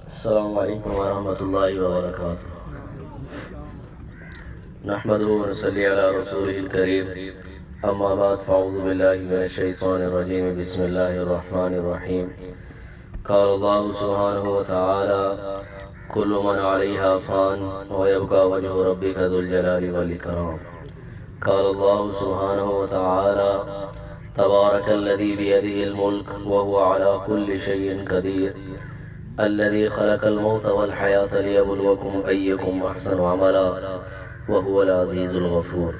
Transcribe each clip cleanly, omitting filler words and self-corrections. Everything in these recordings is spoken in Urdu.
السلام علیکم ورحمۃ اللہ وبرکاتہ۔ نحمده ونصلي على رسوله الكريم، اما بعد فاعوذ باللہ من الشیطان الرجیم، بسم اللہ الرحمن الرحیم۔ قال اللہ سبحانہ وتعالی کل من علیہا فان ویبقى وجہ ربک ذو الجلال والاکرام۔ قال اللہ سبحانہ وتعالی تبارک الذی بیدہ الملک وهو على كل شیء قدیر، الذي خلق الموت والحياة ليبلوكم أيكم أحسن عملا وهو العزيز الغفور۔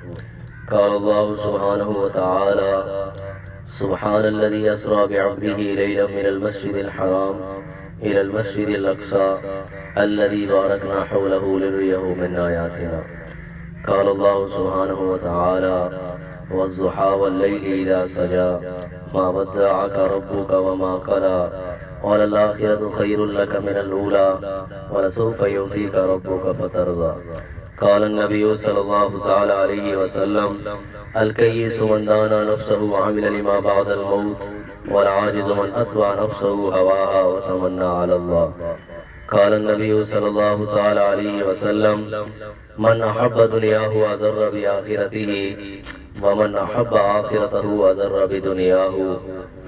قال الله سبحانه وتعالى سبحان الذي أسرى بعبده ليلا من المسجد الحرام إلى المسجد الأقصى الذي باركنا حوله لنريه من آياتنا۔ قال الله سبحانه وتعالى والضحى والليل إذا سجى ما ودعك ربك وما قلى وللآخرة خير لك من الأولى ولسوف يعطيك ربك فترضى۔ قال النبي صلى الله تعالى عليه وسلم الكيس من دان نفسه وعمل لما بعد الموت والعاجز من أتبع نفسه هواها وتمنى على الله۔ قال النبي صلى الله تعالى عليه وسلم من أحب دنياه أزر بآخرته ومن أحب آخرته أزر بدنياه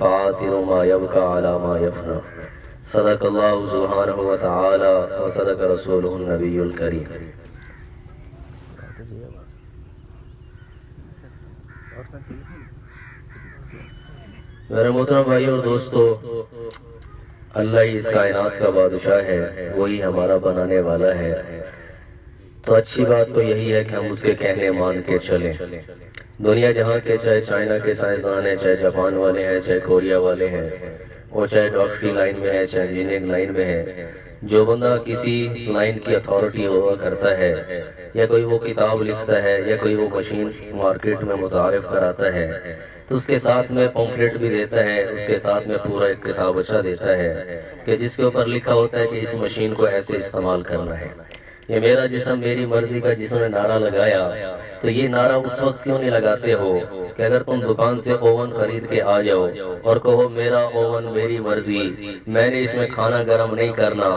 فآثر ما يبقى على ما يفنى۔ صدق الله سبحانه وتعالى وصدق رسوله النبي الكريم۔ میرے محترم بھائی اور دوستو، اللہ ہی اس کائنات کا بادشاہ ہے، وہی ہمارا بنانے والا ہے، تو اچھی بات تو یہی ہے کہ ہم اس کے کہنے مان کے چلیں۔ دنیا جہاں کے، چاہے چائنا کے سائنسدان ہیں، چاہے جاپان والے ہیں، چاہے کوریا والے ہیں، وہ چاہے ڈاکٹری لائن میں ہے، چاہے انجینئرنگ لائن میں ہے، جو بندہ کسی لائن کی اتھارٹی ہوا کرتا ہے، یا کوئی وہ کتاب لکھتا ہے، یا کوئی وہ مشین مارکیٹ میں متعارف کراتا ہے، تو اس کے ساتھ میں پمفلیٹ بھی دیتا ہے، اس کے ساتھ میں پورا ایک کتاب اچھا دیتا ہے کہ جس کے اوپر لکھا ہوتا ہے کہ اس مشین کو ایسے استعمال کرنا ہے۔ یہ میرا جسم میری مرضی کا جس نے نعرہ لگایا، تو یہ نعرہ اس وقت کیوں نہیں لگاتے ہو کہ اگر تم دکان سے اوون خرید کے آ جاؤ اور کہو میرا اوون میری مرضی، میں نے اس میں کھانا گرم نہیں کرنا،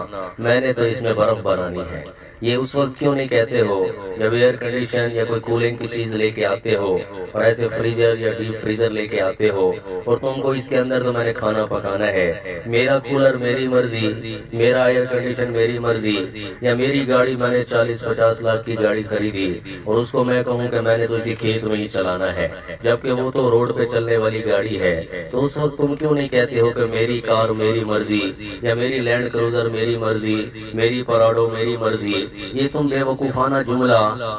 میں نے تو اس میں برف بنانی ہے، یہ اس وقت کیوں نہیں کہتے ہو جب ایئر کنڈیشن یا کوئی کولنگ کی چیز لے کے آتے ہو اور ایسے فریزر یا ڈیپ فریزر لے کے آتے ہو اور تم کو اس کے اندر تو میں نے کھانا پکانا ہے، میرا کولر میری مرضی، میرا ایئر کنڈیشن میری مرضی، یا میری گاڑی میں نے 40-50 لاکھ کی گاڑی خریدی اور اس کو میں کہوں کہ میں نے تو اسی کھیت میں ہی چلانا ہے، جبکہ وہ تو روڈ پہ چلنے والی گاڑی ہے، تو اس وقت تم کیوں نہیں کہتے ہو کہ میری کار میری مرضی، یا میری لینڈ کروزر میری مرضی، میری پراڈو میری مرضی؟ یہ تم بے وقوفانہ جملہ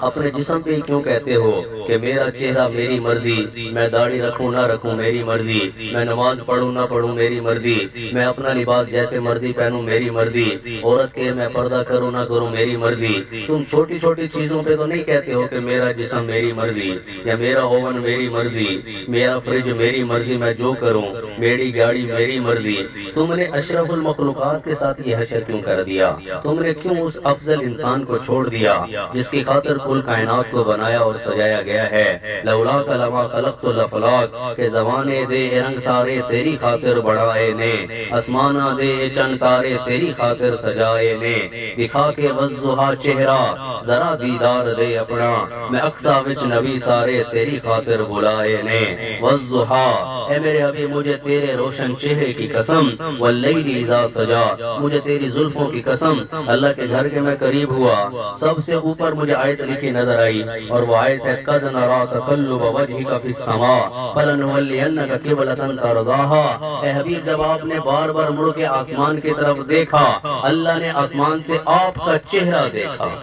اپنے جسم پہ کیوں کہتے ہو کہ میرا چہرہ میری مرضی، میں داڑھی رکھوں نہ رکھوں میری مرضی، میں نماز پڑھوں نہ پڑھوں میری مرضی، میں اپنا لباس جیسے مرضی پہنوں میری مرضی، عورت کے میں پردہ کروں نہ کروں میری مرضی؟ تم چھوٹی چھوٹی چیزوں پہ تو نہیں کہتے ہو کہ میرا جسم میری مرضی، یا میرا اوون میری مرضی، میرا فریج میری مرضی، میں جو کروں، میری گاڑی میری مرضی۔ تم نے اشرف المخلوقات کے ساتھ یہ حشر کیوں کر دیا؟ تم نے کیوں اس افضل انسان کو چھوڑ دیا جس کی خاطر کل کائنات کو بنایا اور سجایا گیا ہے؟ لولاک لما خلقت الافلاک، کہ زمانے دے رنگ سارے تیری خاطر بڑھائے نے، آسمانہ دے چند تارے تیری خاطر سجائے نے، دکھا کے والضحیٰ چہرہ ذرا دیدار دے اپنا، میں اقصا وچ نبی سارے تیری خاطر بلائے نے، والضحیٰ اے میرے ابھی مجھے تیرے روشن چہرے کی قسم، واللیل اذا سجا مجھے تیری زلفوں کی قسم، اللہ کے گھر کے میں قریب ہوا، سب سے اوپر مجھے آیت لکھی نظر آئی، اور وہ آیت ہے قد نرا تقلب وجهك في السماء فلنولینک قبلۃ ترضاها۔ اے حبیب جب آپ نے بار بار مڑ کے آسمان کی طرف دیکھا، اللہ نے آسمان سے آپ کا چہرہ دیکھا،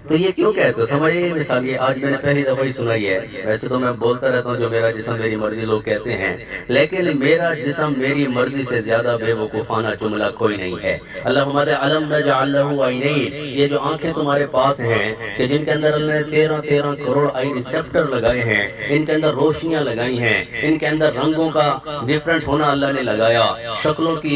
تو یہ کیوں کہتے ہو؟ سمجھے یہ مثال، یہ آج میں نے پہلی دفعہ ہی سنائی ہے، ویسے تو میں بولتا رہتا ہوں جو میرا جسم میری مرضی لوگ کہتے ہیں، لیکن میرا جسم میری مرضی سے زیادہ بے وقوفانہ جملہ کوئی نہیں ہے۔ اللہم علم نجعل له عینین، یہ جو آنکھیں تمہارے پاس ہیں کہ جن کے اندر اللہ نے 13 کروڑ آئی ریسیپٹر لگائے ہیں، ان کے اندر روشنیاں لگائی ہیں، ان کے اندر رنگوں کا ڈیفرنٹ ہونا اللہ نے لگایا، شکلوں کی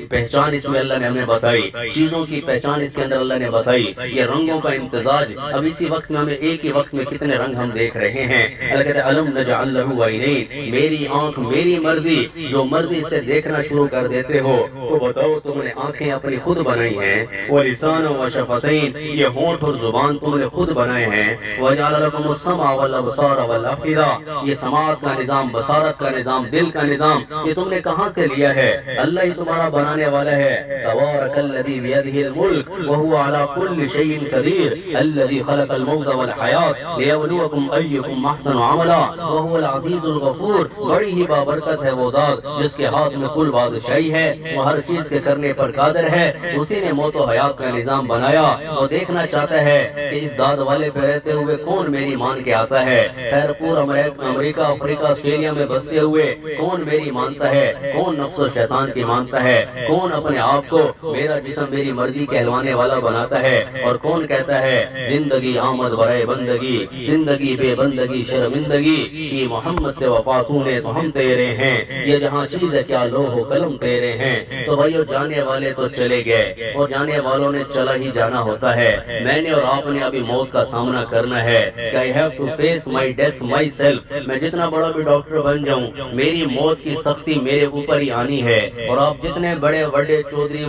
پہچان اس میں اللہ نے ہمیں بتائی، چیزوں کی پہچان اس کے اندر اللہ نے بتائی، یہ رنگوں کا مزاج. اب اسی وقت میں ہمیں ایک ہی وقت میں کتنے رنگ ہم دیکھ رہے ہیں. اللہ کہتے ہیں الم نجعل لہ عینین, میری آنکھ میری مرضی, جو مرضی سے دیکھنا شروع کر دیتے ہو تو بتاؤ تم نے آنکھیں اپنی خود بنائی ہیں. ولسان و شفتین, یہ ہونٹ اور زبان تم نے خود بنائے ہیں. وجعل لکم السمع والابصار والافئدہ, یہ سماعت کا نظام, بصارت کا نظام, دل کا نظام یہ تم نے کہاں سے لیا ہے؟ اللہ ہی تمہارا بنانے والا ہے. تبارک الذی بیدہ الملک وہو علی کل شیء قدیر الذی خلق الموت والحیات لیبلوکم ایکم احسن عملا وہو العزیز الغفور. بڑی ہی بابرکت ہے وہ ذات جس کے ہاتھ میں کل بادشاہی ہے, وہ ہر چیز کے کرنے پر قادر ہے. اسی نے موت و حیات کا نظام بنایا اور دیکھنا چاہتا ہے کہ اس داد والے پہ رہتے ہوئے کون میری مان کے آتا ہے. خیر پورا امریکہ افریقہ آسٹریلیا میں بستے ہوئے کون میری مانتا ہے, کون نفس و شیطان کی مانتا ہے, کون اپنے آپ کو میرا جسم میری مرضی کہلوانے والا بناتا ہے, اور کون کہتا ہے زندگی آمد برائے بندگی, زندگی بے بندگی شرمندگی کی محمد سے وفاتوں نے تو ہم تیرے ہیں. یہ جہاں چیز ہے کیا لوح و قلم تیرے ہیں. تو بھائیو جانے والے تو چلے گئے اور جانے والوں نے چلا ہی جانا ہوتا ہے. میں نے اور آپ نے ابھی موت کا سامنا کرنا ہے. I have to face my death myself. میں جتنا بڑا بھی ڈاکٹر بن جاؤں میری موت کی سختی میرے اوپر ہی آنی ہے. اور آپ جتنے بڑے بڑے چودھری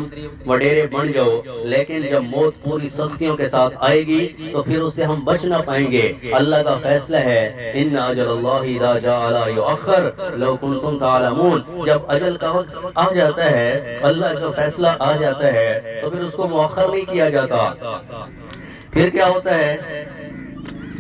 وڈیرے بن جاؤ, لیکن جب موت پوری سختیوں کے ساتھ آئے گی تو پھر اس سے ہم بچ نہ پائیں گے. اللہ کا فیصلہ ہے ان اجل اللہ اذا جاء لا یؤخر لو کنتم تعلمون. جب اجل کا وقت آ جاتا ہے, اللہ کا فیصلہ آ جاتا ہے تو پھر اس کو مؤخر نہیں کیا جاتا. پھر کیا ہوتا ہے؟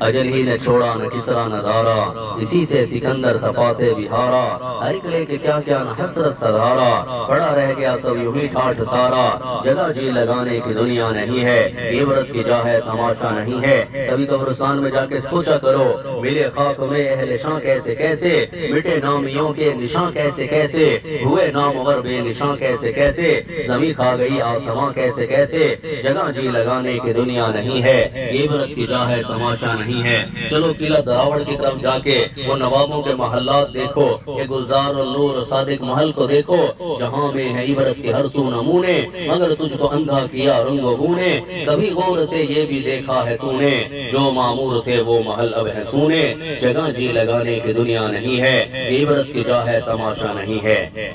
اجل ہی نے چھوڑا نہ کسرا نہ دارا, اسی سے سکندر صفات بہارا. ہر ایک لے کے کیا کیا نہ حسرت سدھارا, پڑا رہ گیا سب یوں ہی ٹھاٹ سارا. جگہ جی لگانے کی دنیا نہیں ہے, عبرت کی جا ہے تماشا نہیں ہے. کبھی قبرستان میں جا کے سوچا کرو میرے خاک میں اہل شاں کیسے کیسے, مٹے نامیوں کے نشاں کیسے کیسے, ہوئے نامور بے نشاں کیسے کیسے, زمین کھا گئی آسماں کیسے کیسے. جگہ جی لگانے کی دنیا نہیں ہے, عبرت کی جا ہے تماشا نہیں ہے. چلو قلعہ دراوڑ کی طرف جا کے وہ نوابوں کے محلات دیکھو, کہ گلزار اور نور اور صادق محل کو دیکھو, جہاں میں ہے عبرت کے ہر سو نمونے. مگر تجھ کو اندھا کیا رنگ و بونے, کبھی غور سے یہ بھی دیکھا ہے تو نے, جو معمور تھے وہ محل اب ہے سونے. جگہ جی لگانے کی دنیا نہیں ہے, عبرت کی جا ہے تماشا نہیں ہے.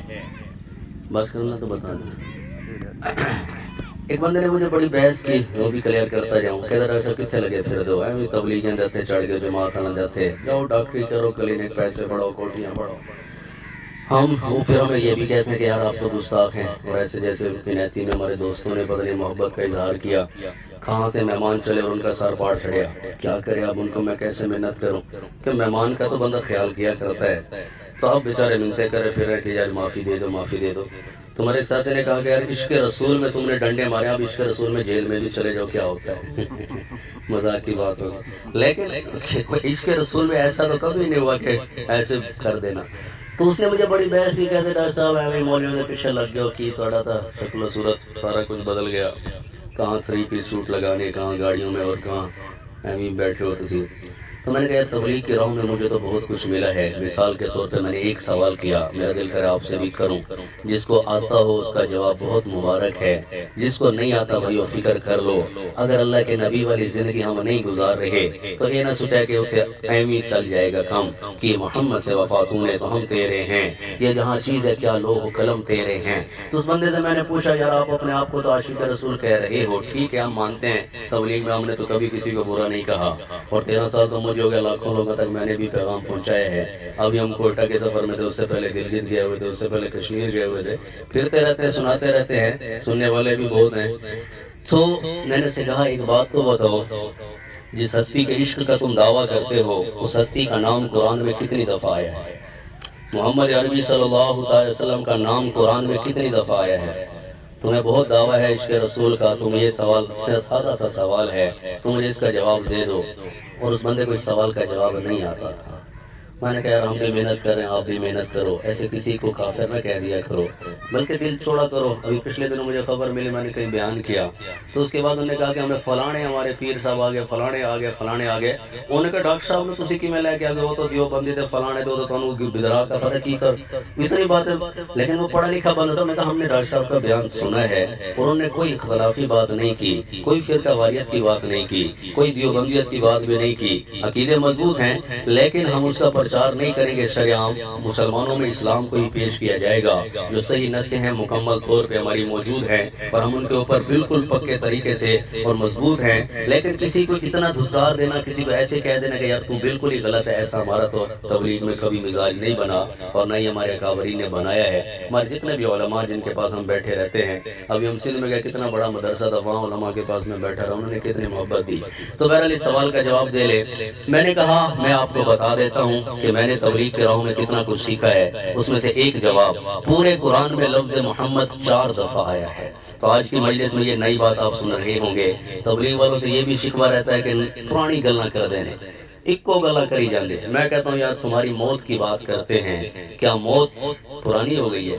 بس کرنا تو بتا دیں. ایک بندے نے مجھے بڑی بحث کی, وہ بھی کلیئر کرتا جاؤں. کہہ رہا ایسا کتنے لگے پھر دو ایویں تبلیغیں دیتے, چڑھ کے جماعت نہ دیتے, جاؤ ڈاکٹری کرو, کلینک پیسے بڑھاؤ, کوٹیاں بڑھاؤ. ہم پھر ہمیں یہ بھی کہتے ہیں کہ یار آپ تو گستاخ ہیں. اور ایسے جیسے تینیتی میں ہمارے دوستوں نے بدنی محبت کا اظہار کیا, کہاں سے مہمان چلے اور ان کا سر پاڑ چڑھیا. کیا کرے اب ان کو میں کیسے محنت کروں, کہ مہمان کا تو بندہ خیال کیا کرتا ہے. تو اب بیچارے منتے کرے پھر کہ یار معافی دے دو معافی دے دو. تمہارے ساتھ نے کہا کہ یار عشق رسول میں تم نے ڈنڈے مارے, اب عشق رسول میں جیل میں بھی چلے جاؤ, کیا ہوتا ہے؟ مذاق کی بات ہوگی. لیکن عشق رسول میں ایسا تو کبھی نہیں ہوا کہ ایسے کر دینا. تو اس نے مجھے بڑی بحث کی, کہتے ڈاکٹر صاحب ایویں مولویوں نے پیچھے لگ گیا کی تھوڑا تھا, شکل و صورت سارا کچھ بدل گیا. کہاں 3 پیس سوٹ لگانے, کہاں گاڑیوں میں, اور کہاں ایویں بیٹھے ہو تصویر. تو میں نے کہا تبلیغ کی راہ میں مجھے تو بہت کچھ ملا ہے. مثال کے طور پہ میں نے ایک سوال کیا, میرا دل کرا آپ سے بھی کروں. جس کو آتا ہو اس کا جواب بہت مبارک ہے, جس کو نہیں آتا بھائی وہ فکر کر لو. اگر اللہ کے نبی والی زندگی ہم نہیں گزار رہے تو یہ نہ سوچا کہ ایویں چل جائے گا کم, کہ محمد سے وفاتوں نے تو ہم تیرے ہیں. یہ جہاں چیز ہے کیا لوح و قلم تیرے ہیں. تو اس بندے سے میں نے پوچھا یار آپ اپنے آپ کو تو عاشق رسول کہہ رہے ہو, ٹھیک ہے ہم مانتے ہیں, تبلیغ میں ہم نے تو کبھی کسی کو برا نہیں کہا, اور 13 سال تو ہو گیا, لاکھوں لوگوں تک میں نے بھی پیغام پہنچایا ہے. ابھی ہم کوئٹہ کے سفر میں تھے, اس سے پہلے گلگت گئے ہوئے تھے, اس سے پہلے کشمیر گئے ہوئے تھے. پھرتے رہتے ہیں, سناتے رہتے ہیں, سننے والے بھی بہت ہیں. تو میں نے سے کہا ایک بات تو بتاؤ, جس ہستی کے عشق کا تم دعویٰ کرتے ہو اس ہستی کا نام قرآن میں کتنی دفعہ آیا ہے؟ محمد عربی صلی اللہ علیہ وسلم کا نام قرآن میں کتنی دفعہ آیا ہے؟ تمہیں بہت دعویٰ ہے عشق رسول کا, تم یہ سوال سادہ سا سوال ہے, تم مجھے اس کا جواب دے دو. اور اس بندے کو اس سوال کا جواب نہیں آتا تھا. میں نے کہا یار ہم بھی محنت کر رہے ہیں، آپ بھی محنت کرو، ایسے کسی کو کافر نہ کہہ دیا کرو، بلکہ دل چھوڑا کرو۔ ابھی پچھلے دنوں مجھے خبر ملی، میں نے کہیں بیان کیا، تو اس کے بعد انہوں نے کہا کہ ہمیں فلانے ہمارے پیر صاحب آ گئے، فلانے آ گئے، فلانے آ گئے۔ انہوں نے کہا ڈاکٹر صاحب نے تسی کی میں لے کے آ گئے، وہ تو دیوبندی تھے، فلانے تھے، وہ تو تانوں بدرا کا پتہ کی کر اتنی باتیں، لیکن وہ پڑھا لکھا بندہ تھا۔ میں کہا ہم نے ڈاکٹر صاحب کا بیان سنا ہے، انہوں نے کوئی اختلافی بات نہیں کی، کوئی فرقہ واریت کی بات نہیں کی، کوئی دیوبندیت کی بات بھی نہیں کی، عقیدے مضبوط ہیں، لیکن ہم اس کا پرچار نہیں کریں گے شریعام، مسلمانوں میں اسلام کو ہی پیش کیا جائے گا، جو صحیح نصیں ہیں مکمل طور پہ ہماری موجود ہیں اور ہم ان کے اوپر بالکل پکے طریقے سے اور مضبوط ہیں، لیکن کسی کو اتنا دھتکار دینا، کسی کو ایسے کہہ دینا کہ یار تو بالکل ہی غلط ہے، ایسا ہمارا تو تبلیغ میں کبھی مزاج نہیں بنا اور نہ ہی ہمارے اکابرین نے بنایا ہے۔ ہمارے جتنے بھی علماء جن کے پاس ہم بیٹھے رہتے ہیں، ابھی ہم سندھ میں گئے، کتنا بڑا مدرسہ تھا، وہاں علماء کے پاس میں بیٹھا رہا، انہوں نے کتنی محبت دی۔ تو بہرحال اس سوال کا جواب دے لے، میں نے کہا میں آپ کو بتا دیتا ہوں کہ میں نے تبلیغ کے راہوں میں کتنا کچھ سیکھا ہے۔ اس میں سے ایک جواب، پورے قرآن میں لفظ محمد 4 دفعہ آیا ہے۔ تو آج کی مجلس میں یہ نئی بات آپ سن رہے ہوں گے۔ تبلیغ والوں سے یہ بھی شکوہ رہتا ہے کہ پرانی گلاں کر دینے، اکو گلا کری جاندے۔ میں کہتا ہوں یار تمہاری موت کی بات کرتے ہیں، کیا موت پرانی ہو گئی ہے؟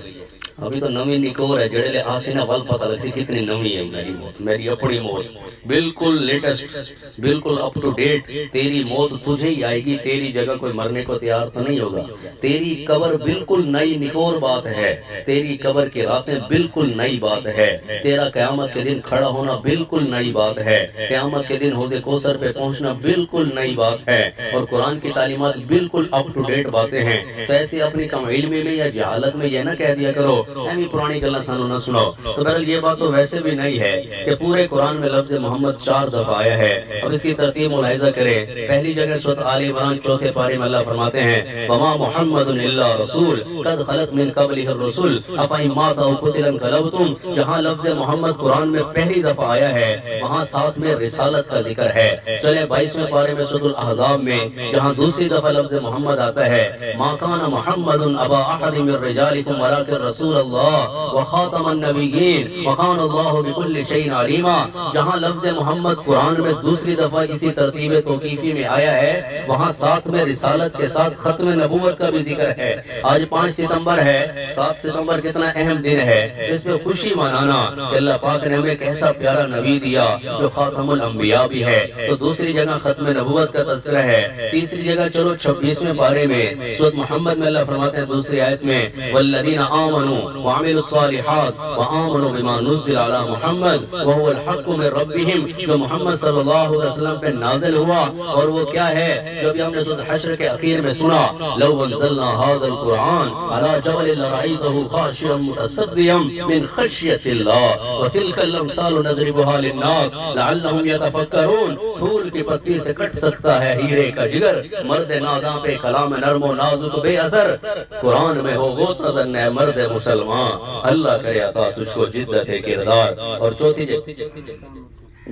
ابھی تو نویں نکور ہے، جڑے لے آسینا ول پتہ لگ سی کتنی نویں ہے میری موت، میری اپنی موت بالکل لیٹسٹ، بالکل اپ ٹو ڈیٹ۔ تیری موت تجھے ہی آئے گی، تیری جگہ کوئی مرنے کو تیار تو نہیں ہوگا۔ تیری قبر بالکل نئی نکور بات ہے، تیری قبر کی راتیں بالکل نئی بات ہے، تیرا قیامت کے دن کھڑا ہونا بالکل نئی بات ہے، قیامت کے دن حوض کوثر پہ پہنچنا بالکل نئی بات ہے، اور قرآن کی تعلیمات بالکل اپ ٹو ڈیٹ باتیں ہیں۔ تو ایسے اپنی کم علمی میں یا جہالت میں یہ نہ کہہ دیا کرو ایمی پرانی گلاں سانو نہ سناؤ۔ تو بہرحال یہ بات تو ویسے بھی نہیں ہے کہ پورے قرآن میں لفظ محمد 4 دفعہ آیا ہے، اور اس کی ترتیب ملاحظہ کریں۔ پہلی جگہ سورۃ آل عمران 4 پارے میں اللہ فرماتے ہیں وما محمد الا رسول قد خلت من قبلہ الرسل افإن مات أو قتل انقلبتم۔ جہاں لفظ محمد قرآن میں پہلی دفعہ آیا ہے، وہاں ساتھ میں رسالت کا ذکر ہے۔ چلے 22ویں پارے میں سورۃ الاحزاب میں جہاں دوسری دفعہ لفظ محمد آتا ہے ما کان محمد ابا احد من رجالکم ولکن رسول اللہ وخاتم النبیین وکان اللہ بکل شیء علیما۔ جہاں لفظ محمد قرآن میں دوسری دفعہ اسی ترتیب توقیفی میں آیا ہے، وہاں ساتھ میں رسالت کے ساتھ ختم نبوت کا بھی ذکر ہے۔ آج 5 ستمبر ہے، 7 ستمبر کتنا اہم دن ہے، اس پہ خوشی منانا کہ اللہ پاک نے ہمیں ایک ایسا پیارا نبی دیا جو خاتم الانبیاء بھی ہے۔ تو دوسری جگہ ختم نبوت کا تذکرہ ہے۔ تیسری جگہ چلو 26ویں پارے میں سورۃ محمد میں اللہ فرماتے ہیں دوسری آیت میں والذین آمنوا وعملوا الصالحات وآمنوا بما نزل علی محمد وهو الحق من ربهم، جو محمد صلی اللہ علیہ وسلم پہ نازل ہوا، اور وہ کیا ہے جو بھی ہم نے سورۃ حشر کے اخیر میں سنا لو انزلنا هذا القرآن على جبل لرأيته خاشعا متصدعا من خشیۃ اللہ وتلك الامثال نضربها للناس لعلهم يتفکرون۔ پھول کی پتی سے کٹ سکتا ہے ہیرے کا جگر، مرد ناداں پہ کلام نرم و نازک بے اثر، قرآن میں ہو وہ تزن ہے مرد مسلمان، اللہ کرے عطا تجھ کو جدت کردار۔ اور چوتھی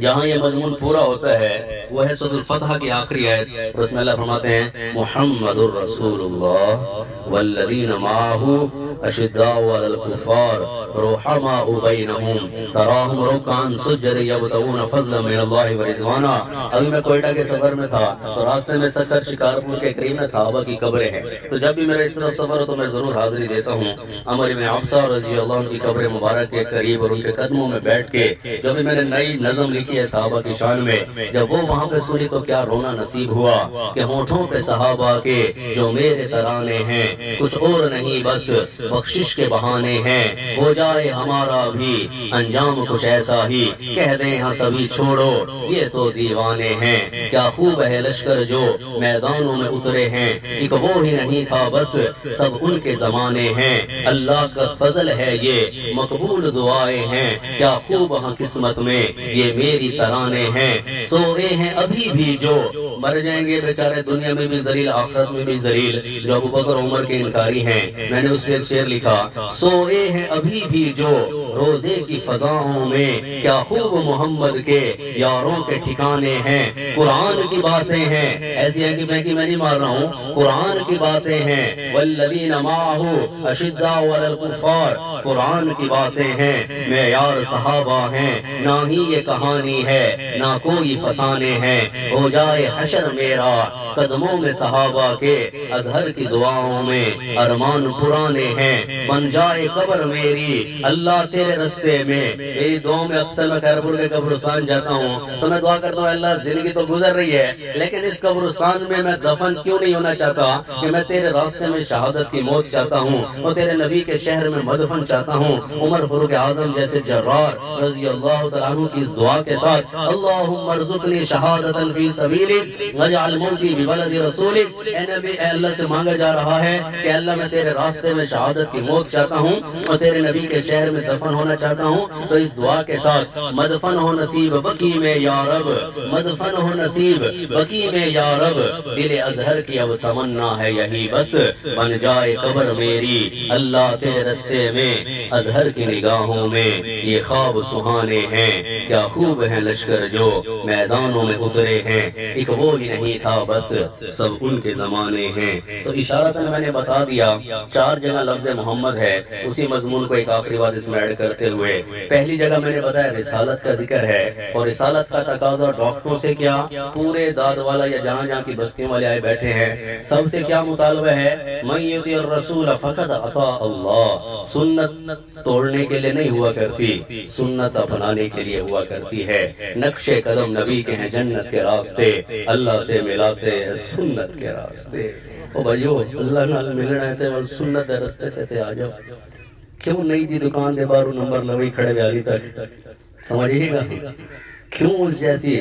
جہاں یہ مضمون پورا ہوتا ہے وہ ہے سورۃ الفتح کی آخری آیت، اور اس میں اللہ فرماتے ہیں محمد الرسول اللہ والذین معہ اشداء علی الکفار رحماء بینہم تراہم رکعا سجدا یبتغون فضلا من اللہ ورضوانا۔ ابھی میں کوئٹہ کے سفر میں تھا تو راستے میں سکر شکارپور کے قریب میں صحابہ کی قبریں ہیں، تو جب بھی میرا اس طرف سفر ہو تو میں ضرور حاضری دیتا ہوں۔ عمر بن حفصہ رضی اللہ عنہ کی قبر مبارک کے قریب اور ان کے قدموں میں بیٹھ کے جب بھی میں نے نئی نظم لکھی ہے صحابہ کی شان میں، جب وہ وہاں پہ سنی تو کیا رونا نصیب ہوا کہ ہونٹوں پہ صحابہ کے جو میرے ترانے ہیں، کچھ اور نہیں بس بخشش کے بہانے ہیں، ہو جائے ہمارا بھی انجام کچھ ایسا ہی، کہہ دیں ہاں سبھی چھوڑو یہ تو دیوانے ہیں، کیا خوب ہے لشکر جو میدانوں میں اترے ہیں، ایک وہ ہی نہیں تھا بس سب ان کے زمانے ہیں، اللہ کا فضل ہے یہ مقبول دعائیں ہیں، کیا خوب ہاں قسمت میں یہ میری ترانے ہیں، سوئے ہیں ابھی بھی جو مر جائیں گے بیچارے دنیا میں بھی ذلیل آخرت میں بھی ذلیل، جو ابو بکر عمر کے انکاری ہیں۔ میں نے اس پہ ایک شعر لکھا، سوئے ہیں ابھی بھی جو روزے کی فضاؤں میں، کیا خوب محمد کے یاروں کے ٹھکانے ہیں، قرآن کی باتیں ہیں، ایسی ہے کہ میں نہیں مار رہا ہوں، قرآن کی باتیں ہیں، والذین معہ اشداء علی الکفار، قرآن کی باتیں ہیں، معیار صحابہ ہیں، نہ ہی یہ کہانی ہے نہ کوئی فسانے ہیں، ہو جائے حشر میرا قدموں میں صحابہ کے، ازہر کی دعاؤں میں ارمان پرانے ہیں، بن جائے قبر میری اللہ تیرے رستے میں، میری دعا میں اکثر میں خیرپور کے قبرستان جاتا ہوں تو میں دعا کرتا ہوں اللہ زندگی تو گزر رہی ہے لیکن اس قبرستان میں دفن کیوں نہیں ہونا چاہتا کہ میں تیرے راستے میں شہادت کی موت چاہتا ہوں اور تیرے نبی کے شہر میں مدفن چاہتا ہوں۔ عمر فاروق اعظم جیسے جرار رضی اللہ تعالیٰ عنہ کی اس دعا کے ساتھ اللہم ارزقنی شہادتا فی سبیلک واجعل موتی ببلد رسولک، اے نبی اے اللہ سے مانگا جا رہا ہے کہ اللہ میں تیرے راستے میں شہادت کی موت چاہتا ہوں اور تیرے نبی کے شہر میں دفن ہونا چاہتا ہوں، تو اس دعا کے ساتھ مدفن ہو نصیب بقی میں یا رب، مدفن ہو نصیب بقی میں یا رب، دل ازہر کی اب تمنا ہے یہی بس، بن جائے قبر میری اللہ تیرے رستے میں، ازہر کی نگاہوں میں یہ خواب سہانے ہیں، کیا خوب ہیں لشکر جو میدانوں میں اترے ہیں، ایک وہ ہی نہیں تھا بس سب ان کے زمانے ہیں۔ تو اشارتاً میں نے بتا دیا 4 جگہ لفظ محمد ہے، اسی مضمون کو ایک آخری بات اس میں ایڈ کرتے ہوئے پہلی جگہ میں نے بتایا رسالت کا ذکر ہے، اور رسالت کا تقاضا ڈاکٹروں سے کیا، پورے داد والا یا جہاں جہاں کی بستیوں والے آئے بیٹھے ہیں سب سے کیا مطالبہ ہے، من یطیع الرسول فقد اطاع اللہ، سنت توڑنے کے لیے نہیں ہوا کرتی، سنت اپنانے کے لیے ہوا کرتی ہے، نقش قدم نبی کے ہیں جنت کے راستے، اللہ سے ملاتے ہیں سنت کے راستے۔ او بھائیو اللہ نال ملنا ہے تے سنت دے راستے تے آ جاؤ، کیوں نہیں دی دکان دے باہر نمبر لوئی کھڑے بیالی تک، سمجھئے گا کیوں اس جیسی۔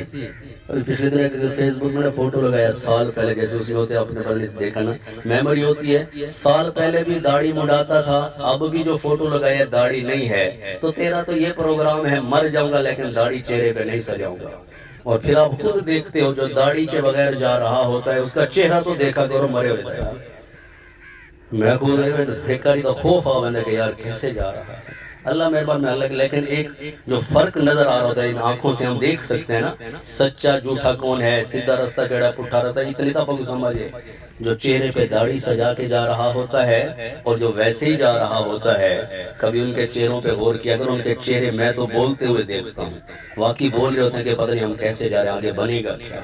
پچھلے دن اگر فیس بک میں نے فوٹو لگایا سال پہلے، جیسے اس میں ہوتے آپ نے دیکھا نا، میموری ہوتی ہے، سال پہلے بھی داڑھی مڈاتا تھا، اب بھی جو فوٹو لگایا داڑھی نہیں ہے، تو تیرا تو یہ پروگرام ہے مر جاؤں گا لیکن داڑھی چہرے پہ نہیں سجاؤں گا، اور پھر آپ خود دیکھتے ہو جو داڑھی کے بغیر جا رہا ہوتا ہے اس کا چہرہ تو دیکھا کرو مرے ہوئے تھا، میں خود بھیکاری تو خوف آ بندے کہ یار کیسے جا رہا ہے، اللہ مہربان میں اللہ، لیکن ایک جو فرق نظر آ رہا ہوتا ہے ان آنکھوں سے ہم دیکھ سکتے ہیں نا سچا جھوٹا کون ہے، سیدھا رستہ کیڑا پٹھا رستہ، اتنی تو آپ کو سمجھے، جو چہرے پہ داڑھی سجا کے جا رہا ہوتا ہے اور جو ویسے ہی جا رہا ہوتا ہے، کبھی ان کے چہروں پہ غور کیا کرو، ان کے چہرے میں تو بولتے ہوئے دیکھتا ہوں، واقعی بول رہے ہوتے ہیں کہ پتہ نہیں ہم کیسے جا رہے ہیں، آگے بنے گا کیا۔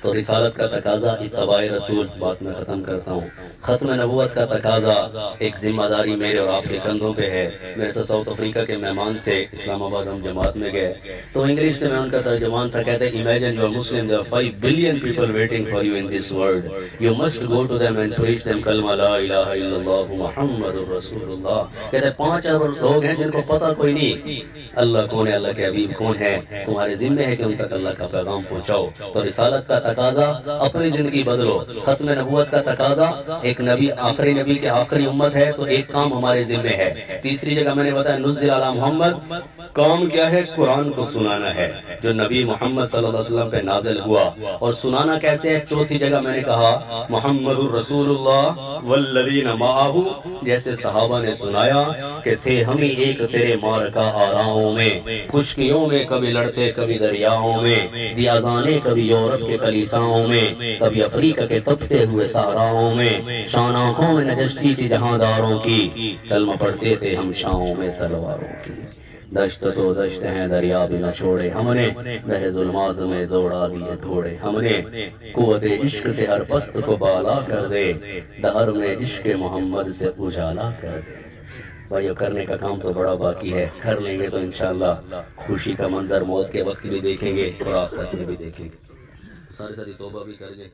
تو رسالت کا تقاضا اتباع رسول، بات میں ختم کرتا ہوں، ختم نبوت کا تقاضا ایک ذمہ داری میرے اور آپ کے کندھوں پہ ہے۔ میرے سے ساؤتھ افریقہ کے مہمان تھے، اسلام آباد ہم جماعت میں گئے تو انگلش میں ان کا ترجمان تھا، کہتے imagine you are Muslim, there are 5 billion people waiting for you in this world, you must go to them and preach them کلمہ لا الہ الا اللہ محمد رسول اللہ۔ کہتے 5 ارب لوگ ہیں جن کو پتہ کوئی نہیں اللہ کون ہے، اللہ کے حبیب کون ہے، تمہارے ذمہ ہے کہ ان تک اللہ کا پیغام پہنچاؤ۔ تو رسالت کا تقاضا اپنی زندگی بدلو، ختم نبوت کا تقاضا ایک نبی آخری نبی کے آخری امت ہے تو ایک کام ہمارے ذمہ ہے۔ تیسری جگہ میں نے بتایا نزل علی محمد، کام کیا ہے، قرآن کو سنانا ہے جو نبی محمد صلی اللہ علیہ وسلم پہ نازل ہوا، اور سنانا کیسے ہے، چوتھی جگہ میں نے کہا محمد الرسول اللہ والذین معہ، جیسے صحابہ نے سنایا کہ تھے ہم ہی ایک تیرے مارکا آراؤں میں، خشکیوں میں کبھی لڑتے کبھی دریاؤں میں، دی اذانیں کبھی یورپ کے کلیساؤں میں، کبھی افریقہ کے تپتے ہوئے صحراؤں میں، شان آنکھوں میں نجستی تھی جہانداروں کی، کلمہ پڑھتے تھے ہم شاہوں میں تلواروں کی، دشت تو دشت ہیں دریا بھی نہ چھوڑے ہم نے، بحر ظلمات میں دوڑا دیے گھوڑے ہم نے، قوت عشق سے ہر پست کو بالا کر دے، دہر میں عشق محمد سے اجالا کر دے۔ بھائیو کرنے کا کام تو بڑا باقی ہے، کر لیں گے تو انشاءاللہ خوشی کا منظر موت کے وقت بھی دیکھیں گے اور آخرت میں بھی دیکھیں گے، سارے توبہ بھی کر گے۔